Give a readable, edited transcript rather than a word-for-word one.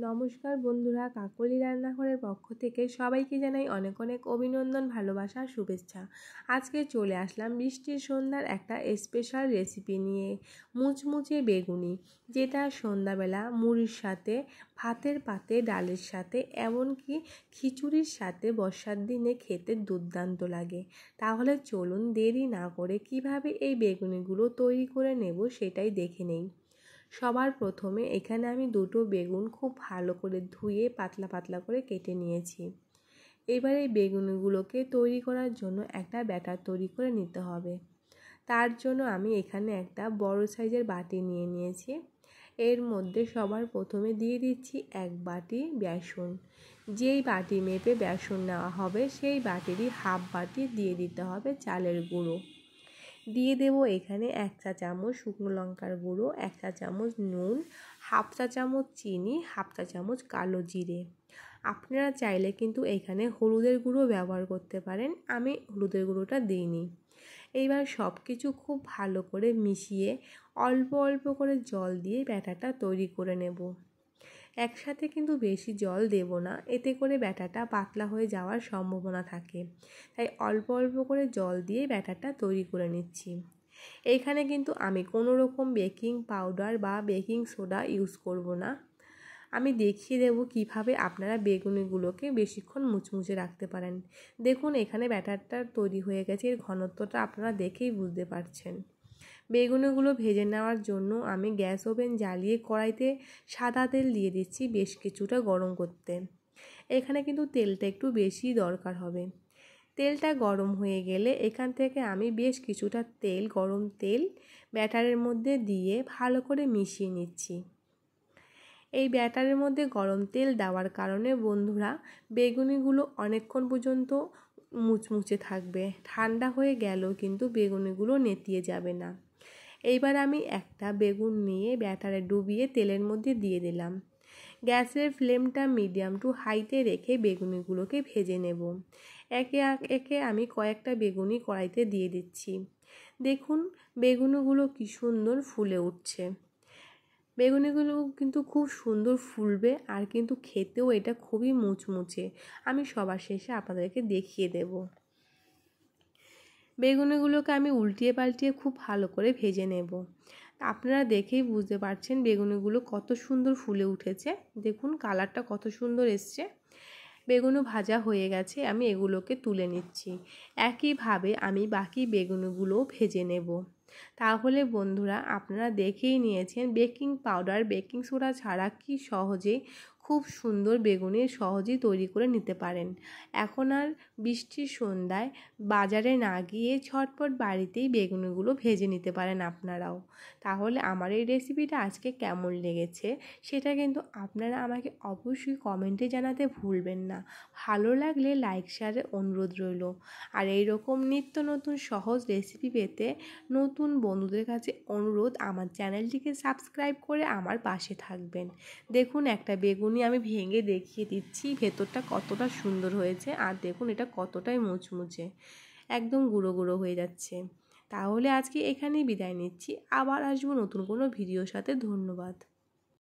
নমস্কার বন্ধুরা, কাকলি রান্নাঘরের পক্ষ থেকে সবাইকে জানাই অনেক অনেক অভিনন্দন, ভালোবাসা, শুভেচ্ছা। আজকে চলে আসলাম বৃষ্টির সন্ধ্যার একটা স্পেশাল রেসিপি নিয়ে, মুচমুচে বেগুনি, যেটা সন্ধ্যাবেলা মুড়ির সাথে, ভাতের পাতে, ডালের সাথে, এমনকি খিচুড়ির সাথে বর্ষার দিনে খেতে দুর্দান্ত লাগে। তাহলে চলুন দেরি না করে কিভাবে এই বেগুনিগুলো তৈরি করে নেব সেটাই দেখে নেই। সবার প্রথমে এখানে আমি দুটো বেগুন খুব ভালো করে ধুয়ে পাতলা পাতলা করে কেটে নিয়েছি। এবার এই বেগুনগুলোকে তৈরি করার জন্য একটা ব্যাটার তৈরি করে নিতে হবে। তার জন্য আমি এখানে একটা বড় সাইজের বাটি নিয়ে নিয়েছি। এর মধ্যে সবার প্রথমে দিয়ে দিচ্ছি 1 বাটি বেসন। যেই বাটি মেপে বেসন নেওয়া হবে সেই বাটিরই হাফ বাটি দিয়ে দিতে হবে চালের গুঁড়ো। দিয়ে দেব এখানে 1 চা চামচ শুকনো লঙ্কার গুঁড়ো, 1 চা চামচ নুন, হাফ চা চামচ চিনি, হাফ চা চামচ কালো জিরে। আপনারা চাইলে কিন্তু এখানে হলুদের গুঁড়ো ব্যবহার করতে পারেন, আমি হলুদের গুঁড়োটা দিইনি। এইবার সব কিছু খুব ভালো করে মিশিয়ে অল্প অল্প করে জল দিয়ে ব্যাটারটা তৈরি করে নেব। একসাথে কিন্তু বেশি জল দেব না, এতে করে ব্যাটারটা পাতলা হয়ে যাওয়ার সম্ভাবনা থাকে। তাই অল্প অল্প করে জল দিয়ে ব্যাটারটা তৈরি করে নিচ্ছি। এইখানে কিন্তু আমি কোনো রকম বেকিং পাউডার বা বেকিং সোডা ইউজ করব না। আমি দেখিয়ে দেব কিভাবে আপনারা বেগুনিগুলোকে বেশিক্ষণ মুচমুচে রাখতে পারেন। দেখুন এখানে ব্যাটারটা তৈরি হয়ে গেছে, এর ঘনত্বটা আপনারা দেখেই বুঝতে পারছেন। বেগুনিগুলো ভেজে নেওয়ার জন্য আমি গ্যাস ওভেন জ্বালিয়ে কড়াইতে সাদা তেল দিয়ে দিচ্ছি বেশ কিছুটা গরম করতে। এখানে কিন্তু তেলটা একটু বেশি দরকার হবে। তেলটা গরম হয়ে গেলে এখান থেকে আমি বেশ কিছুটা গরম তেল ব্যাটারের মধ্যে দিয়ে ভালো করে মিশিয়ে নিচ্ছি। এই ব্যাটারের মধ্যে গরম তেল দেওয়ার কারণে বন্ধুরা বেগুনিগুলো অনেকক্ষণ পর্যন্ত মুচমুচে থাকবে, ঠান্ডা হয়ে গেলেও কিন্তু বেগুনিগুলো নেতিয়ে যাবে না। এইবার আমি একটা বেগুন নিয়ে ব্যাটারে ডুবিয়ে তেলের মধ্যে দিয়ে দিলাম। গ্যাসের ফ্লেমটা মিডিয়াম টু হাইতে রেখে বেগুনিগুলোকে ভেজে নেব। একে একে আমি কয়েকটা বেগুনি কড়াইতে দিয়ে দিচ্ছি। দেখুন বেগুনিগুলো কি সুন্দর ফুলে উঠছে। বেগুনিগুলো কিন্তু খুব সুন্দর ফুলবে আর কিন্তু খেতেও এটা খুবই মুচমুচে। আমি সবার শেষে আপনাদেরকে দেখিয়ে দেব। বেগুনিগুলোকে আমি উল্টিয়ে পাল্টিয়ে খুব ভালো করে ভেজে নেব। আপনারা দেখেই বুঝতে পারছেন বেগুনিগুলো কত সুন্দর ফুলে উঠেছে। দেখুন কালারটা কত সুন্দর এসছে। বেগুনও ভাজা হয়ে গেছে, আমি এগুলোকে তুলে নিচ্ছি। একইভাবে আমি বাকি বেগুনিগুলোও ভেজে নেব। তাহলে বন্ধুরা আপনারা দেখেই নিয়েছেন বেকিং পাউডার বেকিং সোডা ছাড়া কি সহজেই খুব সুন্দর বেগুনি সহজেই তৈরি করে নিতে পারেন। এখন আর বৃষ্টির সন্ধ্যায় বাজারে না গিয়ে ঝটপট বাড়িতেই বেগুনিগুলো ভেজে নিতে পারেন আপনারাও। তাহলে আমার এই রেসিপিটা আজকে কেমন লেগেছে সেটা কিন্তু আপনারা আমাকে অবশ্যই কমেন্টে জানাতে ভুলবেন না। ভালো লাগলে লাইক শেয়ারের অনুরোধ রইল। আর এই রকম নিত্য নতুন সহজ রেসিপি পেতে নতুন বন্ধুদের কাছে অনুরোধ আমার চ্যানেলটিকে সাবস্ক্রাইব করে আমার পাশে থাকবেন। দেখুন একটা বেগুনি আমি ভেঙে দেখিয়ে দিচ্ছি ভেতরটা কতটা সুন্দর হয়েছে, আর দেখুন এটা কতটাই মুচমুচে, একদম গুঁড়ো গুঁড়ো হয়ে যাচ্ছে। তাহলে আজকে এখানেই বিদায় নিচ্ছি, আবার আসবো নতুন কোনো ভিডিওর সাথে। ধন্যবাদ।